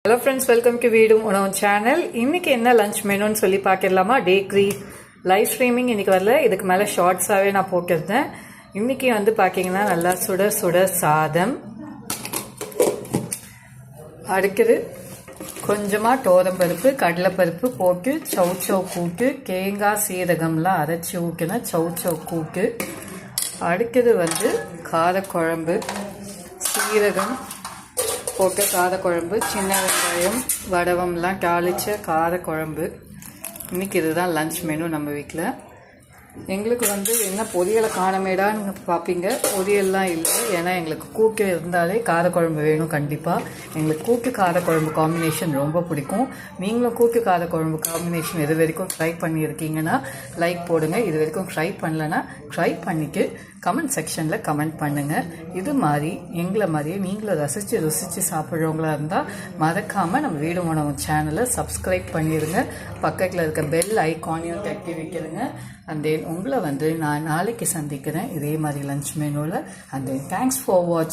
Hello friends, welcome to வீடும் உணவு channel. இன்னைக்கு என்ன லஞ்ச் மெனுன்னு சொல்லி பார்க்கலாமா? டேக்ரி லைவ் ஸ்ட்ரீமிங் இன்னைக்கு வரல, இதுக்கு மேலே ஷார்ட்ஸாகவே நான் போட்டிருந்தேன். இன்னைக்கு வந்து பார்த்தீங்கன்னா நல்லா சுட சுட சாதம், அடுக்குது கொஞ்சமாக தோரம்பருப்பு கடலைப்பருப்பு போட்டு சௌச்சௌ கூட்டு, தேங்காய் சீரகம்லாம் அரைச்சி ஊற்றின சௌச்சௌ கூட்டு, அடுத்தது வந்து காரக்குழம்பு, சீரகம் போட்டு காரக்குழம்பு, சின்ன வெங்காயம் வடவம்லாம் தாளித்த காரக்குழம்பு. இன்றைக்கி இதுதான் லன்ச் மெனு நம்ம வீட்டில். எங்களுக்கு வந்து என்ன பொரியலை காணமேடான்னு பார்ப்பீங்க, பொரியல்லாம் இல்லை. ஏன்னா எங்களுக்கு கூட்டு இருந்தாலே காரக்குழம்பு வேணும் கண்டிப்பாக. எங்களுக்கு கூட்டு காரக்குழம்பு காம்பினேஷன் ரொம்ப பிடிக்கும். நீங்களும் கூட்டு காரக்குழம்பு காம்பினேஷன் இது வரைக்கும் ட்ரை பண்ணியிருக்கீங்கன்னா லைக் போடுங்க. இது வரைக்கும் ட்ரை பண்ணலன்னா ட்ரை பண்ணிவிட்டு கமெண்ட் செக்ஷனில் கமெண்ட் பண்ணுங்கள். இது மாதிரி எங்களை மாதிரியே நீங்களும் ருசித்து சாப்பிட்றவங்களா இருந்தால் மறக்காமல் நம்ம வீடு உணவு சேனலை சப்ஸ்கிரைப் பண்ணிடுங்க. பக்கத்தில் இருக்க பெல் ஐக்கானையும் தட்டி வைக்கிறேங்க. அண்ட் தென் உங்களை வந்து நான் நாளைக்கு சந்திக்கிறேன் இதே மாதிரி லஞ்ச் மெனுவில். அண்ட் தென் தேங்க்ஸ் ஃபார் வாட்சிங்.